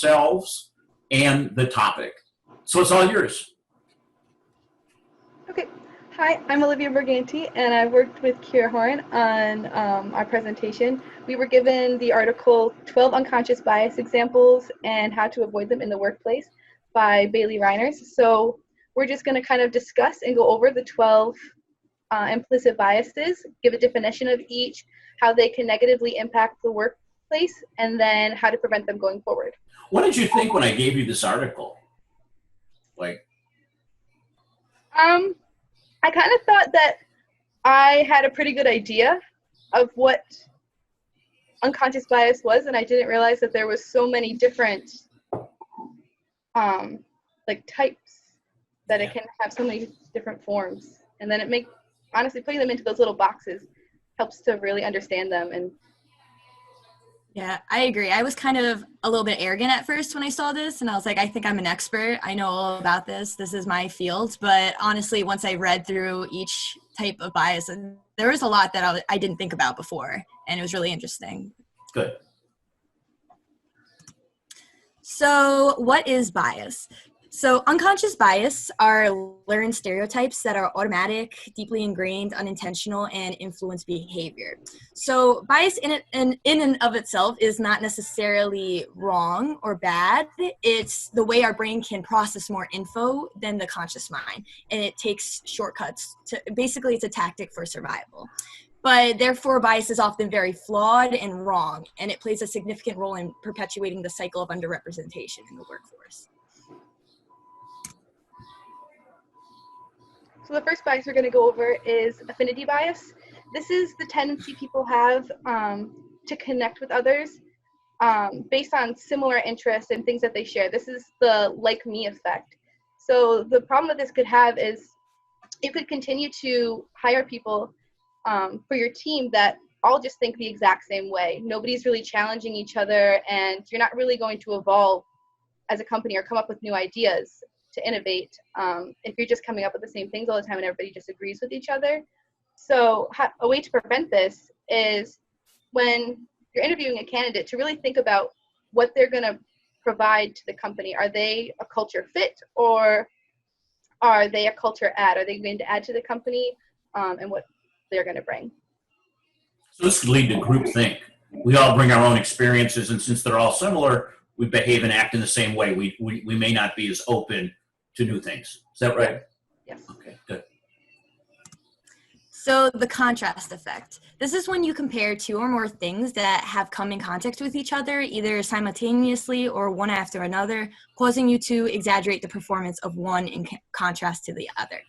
yourselves and the topic. So it's all yours. Okay. Hi, I'm Olivia Briganti, and I worked with Kiera Horan on our presentation. We were given the article 12 Unconscious Bias Examples and How to Avoid Them in the Workplace by Bailey Reiners. So we're just going to kind of discuss and go over the 12 implicit biases, give a definition of each, how they can negatively impact the workplace, and then how to prevent them going forward. What did you think when I gave you this article? I kind of thought that I had a pretty good idea of what unconscious bias was, and I didn't realize that there was so many different types, that it can have so many different forms. And then honestly, putting them into those little boxes helps to really understand them. And yeah, I agree. I was kind of a little bit arrogant at first when I saw this, and I was like, I think I'm an expert. I know all about this. This is my field. But honestly, once I read through each type of bias, and there was a lot that I didn't think about before, and it was really interesting. Good. So what is bias? So unconscious bias are learned stereotypes that are automatic, deeply ingrained, unintentional, and influence behavior. So bias in and of itself is not necessarily wrong or bad. It's the way our brain can process more info than the conscious mind, and it takes shortcuts. Basically, it's a tactic for survival. But therefore, bias is often very flawed and wrong, and it plays a significant role in perpetuating the cycle of underrepresentation in the workforce. so the first bias we're going to go over is affinity bias. This is the tendency people have to connect with others based on similar interests and things that they share. This is the like-me effect. So the problem that this could have is you could continue to hire people for your team that all just think the exact same way. Nobody's really challenging each other, and you're not really going to evolve as a company or come up with new ideas to innovate if you're just coming up with the same things all the time and everybody just agrees with each other. So a way to prevent this is when you're interviewing a candidate to really think about what they're going to provide to the company. Are they a culture fit, or are they a culture add? Are they going to add to the company, and what they're going to bring? So this could lead to groupthink. We all bring our own experiences, and since they're all similar, we behave and act in the same way. We may not be as open to new things. Is that right? Yes. Okay, good. So the contrast effect. This is when you compare two or more things that have come in contact with each other, either simultaneously or one after another, causing you to exaggerate the performance of one in contrast to the other.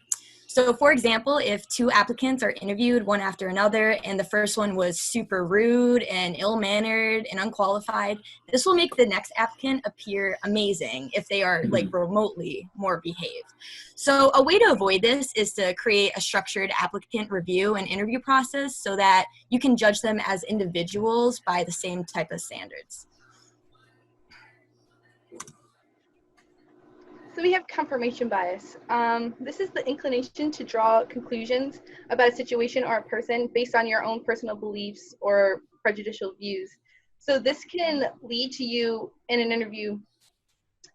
So for example, if two applicants are interviewed one after another and the first one was super rude and ill-mannered and unqualified, this will make the next applicant appear amazing if they are remotely more behaved. So a way to avoid this is to create a structured applicant review and interview process so that you can judge them as individuals by the same type of standards. So we have confirmation bias. This is the inclination to draw conclusions about a situation or a person based on your own personal beliefs or prejudicial views. So this can lead to you in an interview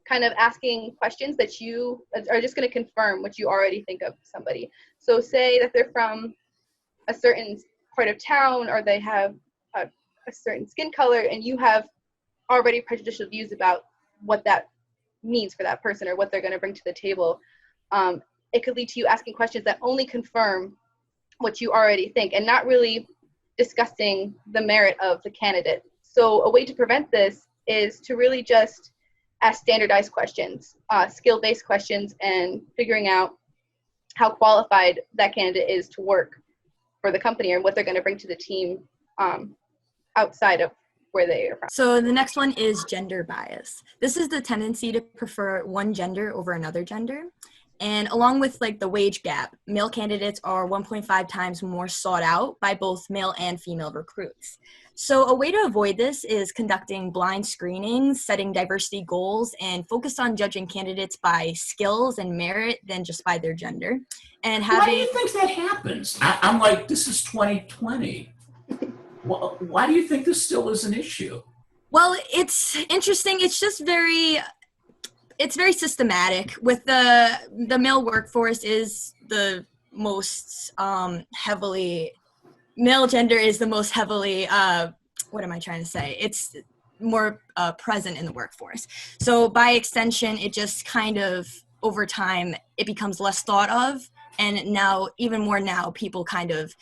kind of asking questions that you are just going to confirm what you already think of somebody. So say that they're from a certain part of town, or they have a certain skin color, and you have already prejudicial views about what that means for that person or what they're going to bring to the table. It could lead to you asking questions that only confirm what you already think and not really discussing the merit of the candidate. So a way to prevent this is to really just ask standardized questions, skill-based questions, and figuring out how qualified that candidate is to work for the company or what they're going to bring to the team outside of where they are from. So the next one is gender bias. This is the tendency to prefer one gender over another gender. And along with the wage gap, male candidates are 1.5 times more sought out by both male and female recruits. So a way to avoid this is conducting blind screenings, setting diversity goals, and focus on judging candidates by skills and merit than just by their gender. And Why do you think that happens? I'm like, this is 2020. Why do you think this still is an issue? Well, it's interesting. It's just it's very systematic. With the male workforce is the most heavily, male gender is the most heavily, what am I trying to say? It's more present in the workforce. So by extension, it just kind of, over time, it becomes less thought of. And now, even more now, people kind of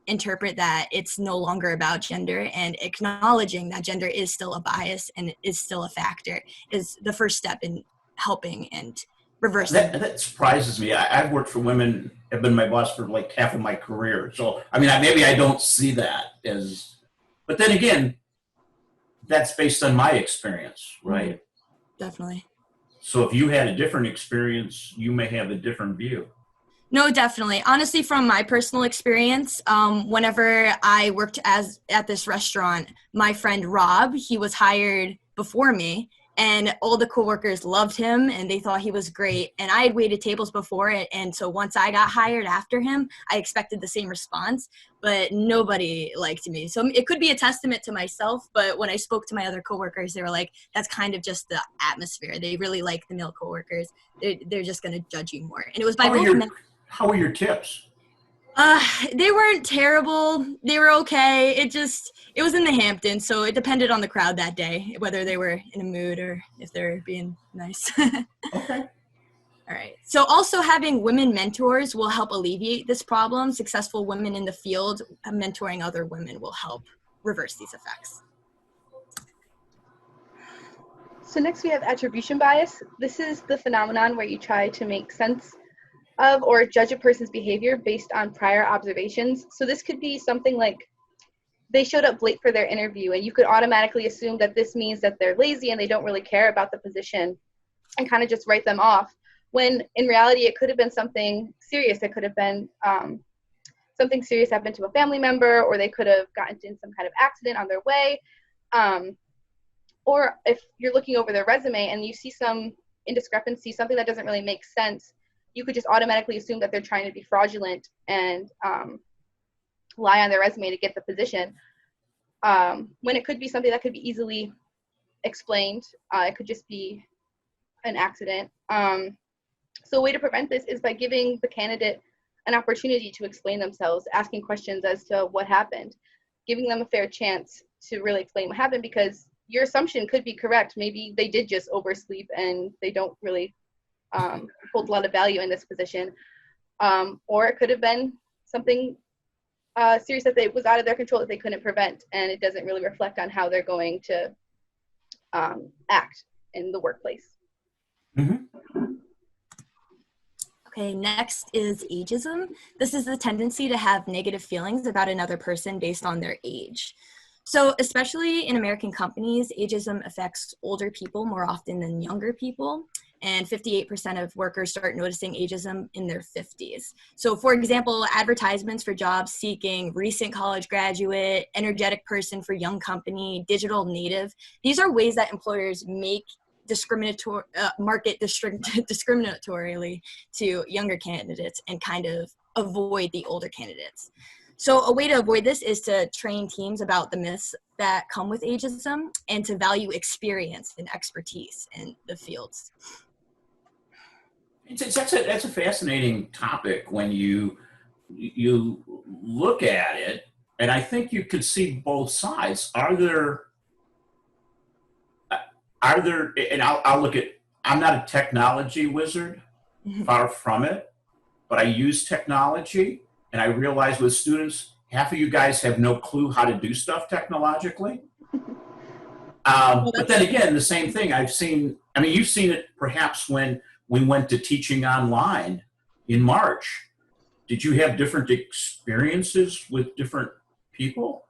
interpret that it's no longer about gender, and acknowledging that gender is still a bias and is still a factor is the first step in helping and reversing. That surprises me. I've worked for women, have been my boss for like half of my career. So, I mean, maybe I don't see that as, but then again, that's based on my experience, right? Definitely. So if you had a different experience, you may have a different view. No, definitely. Honestly, from my personal experience, whenever I worked at this restaurant, my friend Rob, he was hired before me, and all the coworkers loved him and they thought he was great. And I had waited tables before it, and so once I got hired after him, I expected the same response, but nobody liked me. So it could be a testament to myself, but when I spoke to my other coworkers, they were like, that's kind of just the atmosphere. They really like the male coworkers. They're just going to judge you more. And it was by both men. How were your tips? They weren't terrible. They were okay. It was in the Hamptons, so it depended on the crowd that day, whether they were in a mood or if they're being nice. Okay. All right. So also having women mentors will help alleviate this problem. Successful women in the field mentoring other women will help reverse these effects. So next we have attribution bias. This is the phenomenon where you try to make sense of or judge a person's behavior based on prior observations. So this could be something like they showed up late for their interview, and you could automatically assume that this means that they're lazy and they don't really care about the position and kind of just write them off, when in reality it could have been something serious. It could have been something serious happened to a family member, or they could have gotten into some kind of accident on their way. Or if you're looking over their resume and you see some indiscrepancy, something that doesn't really make sense, you could just automatically assume that they're trying to be fraudulent and lie on their resume to get the position, when it could be something that could be easily explained. It could just be an accident. So a way to prevent this is by giving the candidate an opportunity to explain themselves, asking questions as to what happened, giving them a fair chance to really explain what happened, because your assumption could be correct. Maybe they did just oversleep and they don't really hold a lot of value in this position. Or it could have been something serious that was out of their control that they couldn't prevent, and it doesn't really reflect on how they're going to act in the workplace. Mm-hmm. Okay, next is ageism. This is the tendency to have negative feelings about another person based on their age. So especially in American companies, ageism affects older people more often than younger people. And 58% of workers start noticing ageism in their 50s. So for example, advertisements for jobs seeking recent college graduate, energetic person for young company, digital native. These are ways that employers make market discriminatorily to younger candidates and kind of avoid the older candidates. So a way to avoid this is to train teams about the myths that come with ageism and to value experience and expertise in the fields. That's a fascinating topic when you look at it, and I think you could see both sides. Are there, and I'll look at, I'm not a technology wizard, far from it, but I use technology, and I realize with students, half of you guys have no clue how to do stuff technologically. But then again, the same thing I've seen, I mean, you've seen it perhaps when we went to teaching online in March. Did you have different experiences with different people?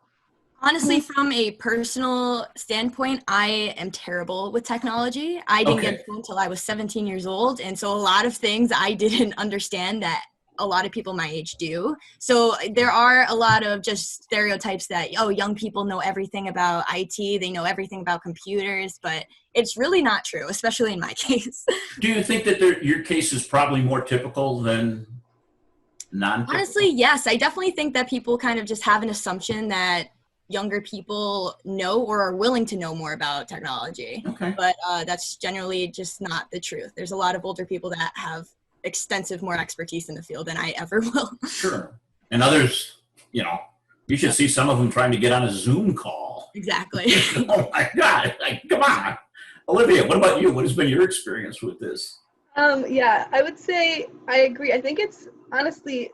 Honestly, from a personal standpoint, I am terrible with technology. I didn't get it until I was 17 years old. And so a lot of things I didn't understand that a lot of people my age do. So there are a lot of just stereotypes that, oh, young people know everything about IT, they know everything about computers, but it's really not true, especially in my case. Do you think that your case is probably more typical than non-typical? Honestly, yes. I definitely think that people kind of just have an assumption that younger people know or are willing to know more about technology. Okay. But that's generally just not the truth. There's a lot of older people that have extensive more expertise in the field than I ever will. Sure. And others, you know, you should see some of them trying to get on a Zoom call. Exactly. Oh my God, like, come on. Olivia, what about you? What has been your experience with this? Yeah, I would say I agree. I think it's honestly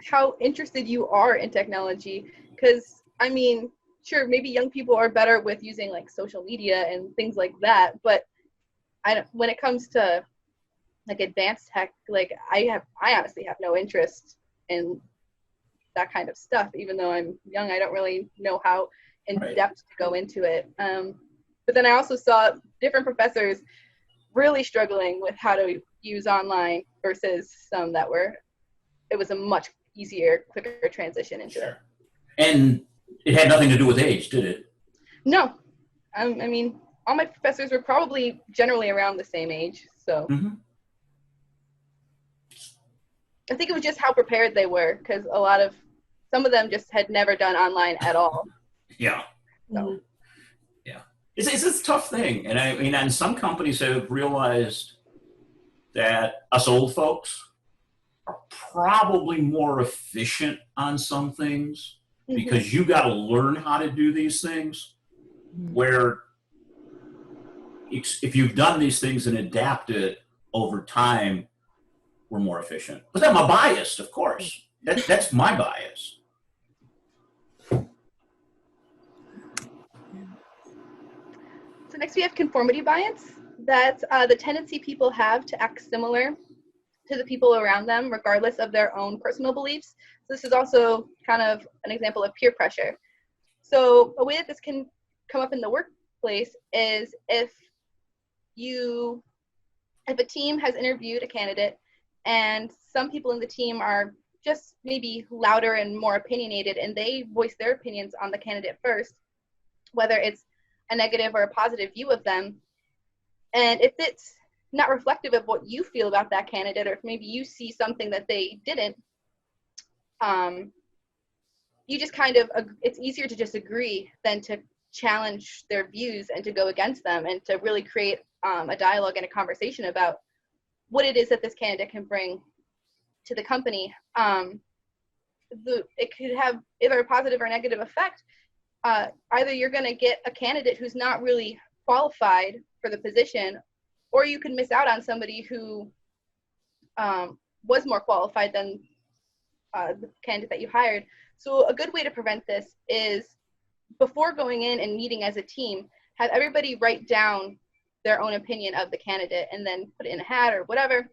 how interested you are in technology. Because, I mean, sure, maybe young people are better with using like social media and things like that. But when it comes to like advanced tech, like I honestly have no interest in that kind of stuff. Even though I'm young, I don't really know how in depth to go into it. But then I also saw different professors really struggling with how to use online versus some that it was a much easier, quicker transition into it. And it had nothing to do with age, did it? No. I mean, all my professors were probably generally around the same age. So I think it was just how prepared they were, because some of them just had never done online at all. Yeah. So. Yeah. It's a tough thing. And I mean, and some companies have realized that us old folks are probably more efficient on some things because you got to learn how to do these things, where if you've done these things and adapted over time, we're more efficient. But I'm biased, of course. That's my bias. So next we have conformity bias. That's the tendency people have to act similar to the people around them, regardless of their own personal beliefs. So this is also kind of an example of peer pressure. So a way that this can come up in the workplace is if a team has interviewed a candidate and some people in the team are just maybe louder and more opinionated, and they voice their opinions on the candidate first, whether it's a negative or a positive view of them. And if it's not reflective of what you feel about that candidate, or if maybe you see something that they didn't, you just it's easier to just agree than to challenge their views and to go against them, and to really create a dialogue and a conversation about what it is that this candidate can bring to the company. It could have either a positive or negative effect. Either you're going to get a candidate who's not really qualified for the position, or you could miss out on somebody who was more qualified than the candidate that you hired. So a good way to prevent this is, before going in and meeting as a team, have everybody write down their own opinion of the candidate and then put it in a hat or whatever.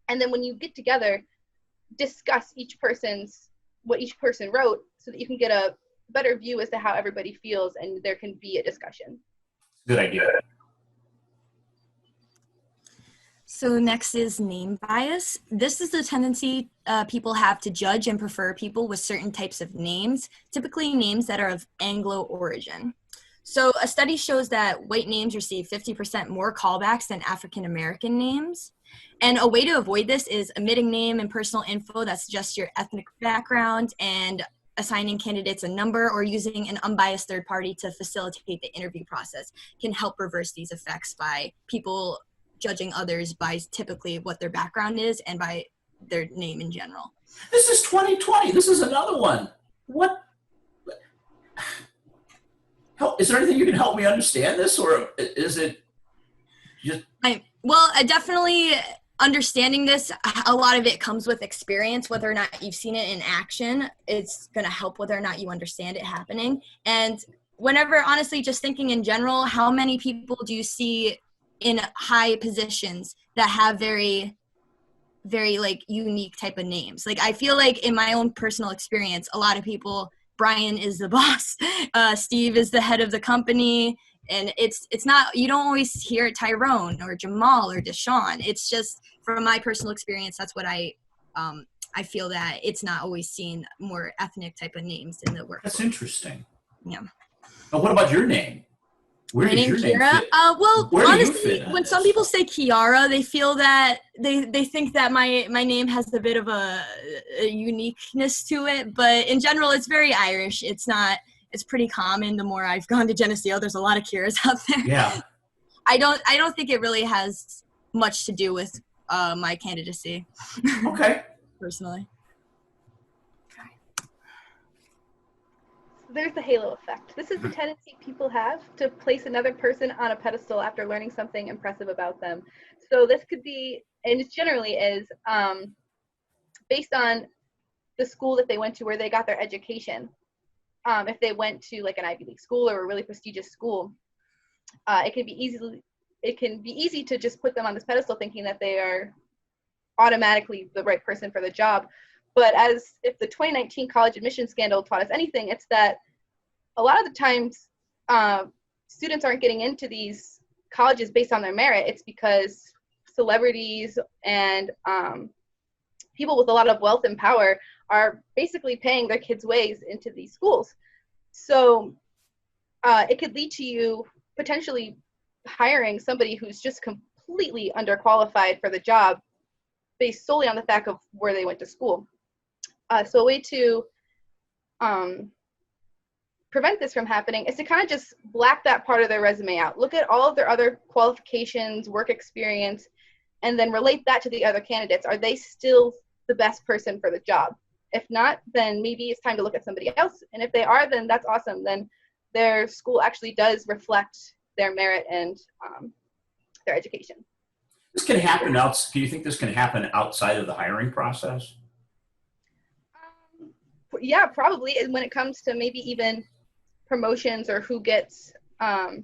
And then when you get together, discuss what each person wrote, so that you can get a better view as to how everybody feels, and there can be a discussion. Good idea. So next is name bias. This is the tendency people have to judge and prefer people with certain types of names, typically names that are of Anglo origin. So a study shows that white names receive 50% more callbacks than African American names. And a way to avoid this is omitting name and personal info that's just your ethnic background, and assigning candidates a number or using an unbiased third party to facilitate the interview process can help reverse these effects by people judging others by typically what their background is and by their name in general. This is 2020. This is another one. What? Is there anything you can help me understand this, or is it just? Definitely understanding this, a lot of it comes with experience. Whether or not you've seen it in action, it's going to help whether or not you understand it happening. And whenever, honestly, just thinking in general, how many people do you see in high positions that have very, very like unique type of names? Like, I feel like in my own personal experience, a lot of people, Brian is the boss, Steve is the head of the company, and it's not, you don't always hear Tyrone or Jamal or Deshaun. It's just, from my personal experience, that's what I feel, that it's not always seen more ethnic type of names in the workforce. That's interesting. Yeah. But what about your name? Where My does name your name Kiera. fit? Well, Where honestly, when this? some people say Kiara, they feel that they think that my name has a bit of a uniqueness to it. But in general, it's very Irish. It's not it's pretty common. The more I've gone to Geneseo, there's a lot of Kieras out there. Yeah. I don't think it really has much to do with my candidacy. Okay. Personally. There's the halo effect. This is the tendency people have to place another person on a pedestal after learning something impressive about them. So this could be, and it generally is, based on the school that they went to, where they got their education. If they went to like an Ivy League school or a really prestigious school, it can be easy to just put them on this pedestal thinking that they are automatically the right person for the job. But as if the 2019 college admission scandal taught us anything, it's that a lot of the times students aren't getting into these colleges based on their merit. It's because celebrities and people with a lot of wealth and power are basically paying their kids' ways into these schools. So it could lead to you potentially hiring somebody who's just completely underqualified for the job based solely on the fact of where they went to school. So a way to prevent this from happening is to kind of just black that part of their resume out. Look at all of their other qualifications, work experience, and then relate that to the other candidates. Are they still the best person for the job? If not, then maybe it's time to look at somebody else. And if they are, then that's awesome. Then their school actually does reflect their merit and their education. This can happen do you think this can happen outside of the hiring process? Yeah, probably. And when it comes to maybe even promotions or who gets to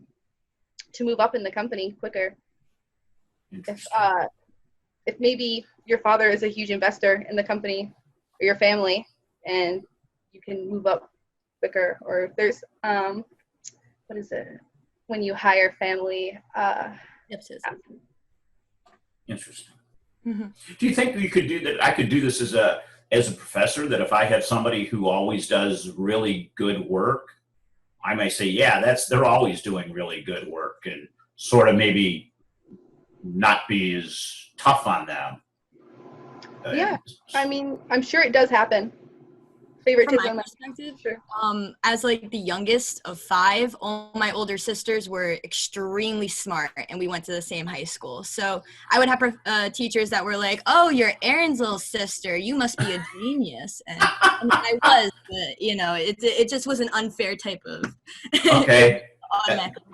move up in the company quicker. If maybe your father is a huge investor in the company or your family and you can move up quicker, or if there's what is it when you hire family Interesting. Mm-hmm. Do you think you could do that? I could do this as a professor, that if I have somebody who always does really good work, I may say, yeah, they're always doing really good work, and sort of maybe not be as tough on them. Yeah, I mean, I'm sure it does happen. Favoritism. From my perspective, sure. As like the youngest of 5, all my older sisters were extremely smart, and we went to the same high school. So I would have teachers that were like, "Oh, you're Aaron's little sister. You must be a genius." And I was, but you know, it just was an unfair type of. Okay.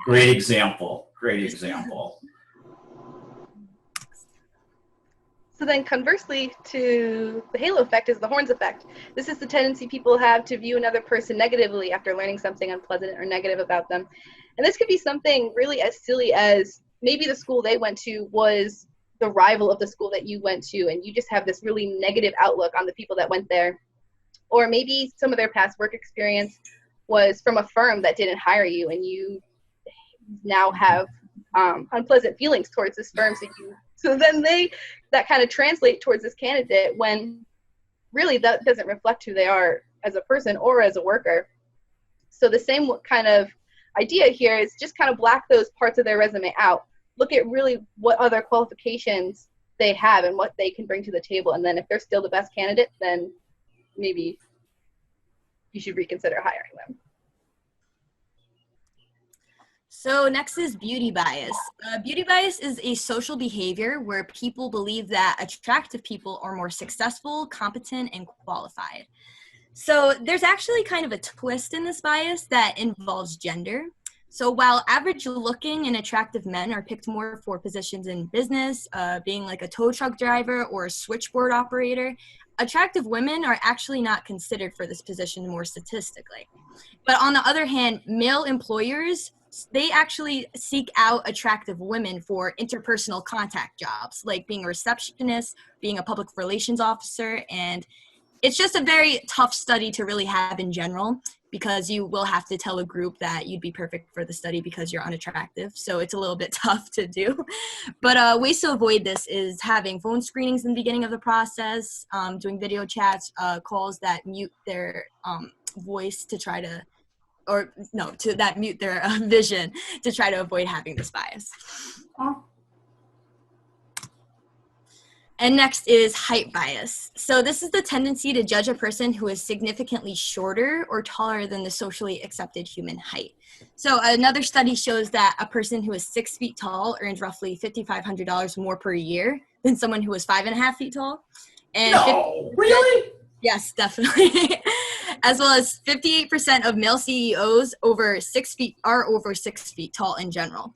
Great example. Great example. So then conversely to the halo effect is the horns effect. This is the tendency people have to view another person negatively after learning something unpleasant or negative about them. And this could be something really as silly as maybe the school they went to was the rival of the school that you went to, and you just have this really negative outlook on the people that went there. Or maybe some of their past work experience was from a firm that didn't hire you, and you now have unpleasant feelings towards this firm. So then that kind of translate towards this candidate when really that doesn't reflect who they are as a person or as a worker. So the same kind of idea here is just kind of black those parts of their resume out. Look at really what other qualifications they have and what they can bring to the table. And then if they're still the best candidate, then maybe you should reconsider hiring them. So next is beauty bias. Beauty bias is a social behavior where people believe that attractive people are more successful, competent, and qualified. So there's actually kind of a twist in this bias that involves gender. So while average-looking and attractive men are picked more for positions in business, being like a tow truck driver or a switchboard operator, attractive women are actually not considered for this position more statistically. But on the other hand, male employers, they actually seek out attractive women for interpersonal contact jobs, like being a receptionist, being a public relations officer, and it's just a very tough study to really have in general because you will have to tell a group that you'd be perfect for the study because you're unattractive. So it's a little bit tough to do. But ways to avoid this is having phone screenings in the beginning of the process, doing video chats, calls that mute their voice to try to, or no, to that mute their vision to try to avoid having this bias. And next is height bias. So this is the tendency to judge a person who is significantly shorter or taller than the socially accepted human height. So another study shows that a person who is 6 feet tall earns roughly $5,500 more per year than someone who is 5.5 feet tall. And No, really? Yes, definitely. As well as 58% of male CEOs over 6 feet are over 6 feet tall in general.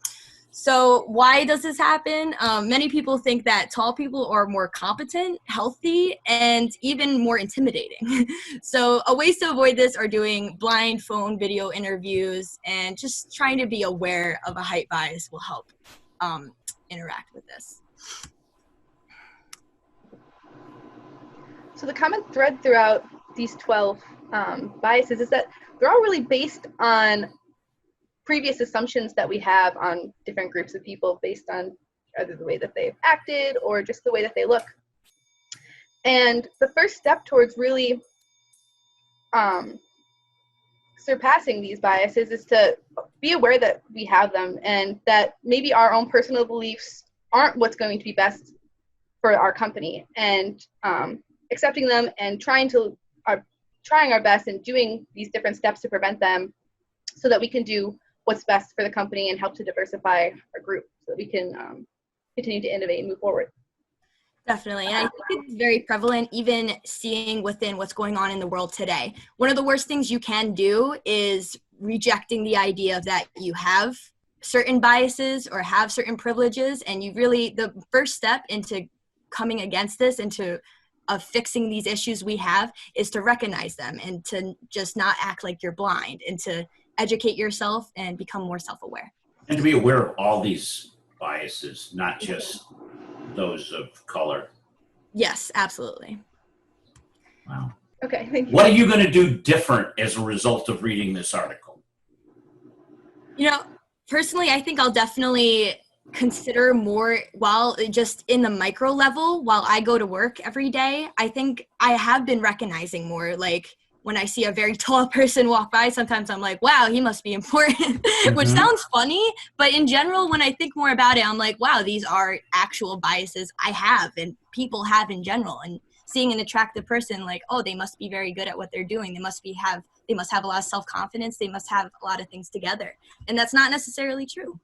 So why does this happen? Many people think that tall people are more competent, healthy, and even more intimidating. So ways to avoid this are doing blind phone video interviews, and just trying to be aware of a height bias will help interact with this. So the common thread throughout these 12 biases is that they're all really based on previous assumptions that we have on different groups of people based on either the way that they've acted or just the way that they look. And the first step towards really surpassing these biases is to be aware that we have them, and that maybe our own personal beliefs aren't what's going to be best for our company, and accepting them and trying our best and doing these different steps to prevent them, so that we can do what's best for the company and help to diversify our group so that we can continue to innovate and move forward. Definitely. And I think it's very prevalent even seeing within what's going on in the world today. One of the worst things you can do is rejecting the idea that you have certain biases or have certain privileges. And the first step into coming against this, into fixing these issues we have, is to recognize them and to just not act like you're blind, and to educate yourself and become more self-aware. And to be aware of all these biases, not just those of color. Yes, absolutely. Wow. Okay, thank you. What are you going to do different as a result of reading this article? Personally, I think I'll definitely consider more, while just in the micro level, while I go to work every day. I think I have been recognizing more, like when I see a very tall person walk by, sometimes I'm like, wow, he must be important, which sounds funny. But in general, when I think more about it, I'm like, wow, these are actual biases I have and people have in general. And seeing an attractive person, like, oh, they must be very good at what they're doing. They must have a lot of self-confidence. They must have a lot of things together. And that's not necessarily true.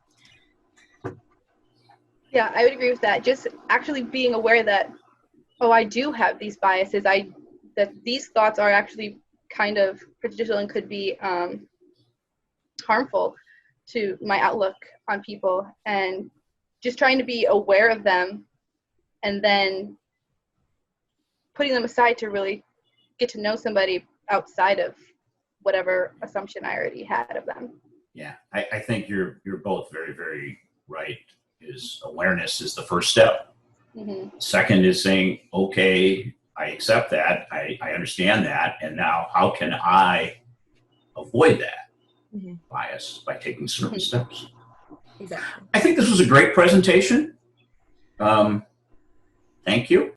Yeah, I would agree with that. Just actually being aware that, oh, I do have these biases. That these thoughts are actually kind of prejudicial and could be harmful to my outlook on people, and just trying to be aware of them and then putting them aside to really get to know somebody outside of whatever assumption I already had of them. Yeah, I think you're both very, very right. Awareness is the first step. Second is saying, okay, I accept that, I understand that, and now how can I avoid that bias by taking certain steps? Exactly. I think this was a great presentation. Thank you.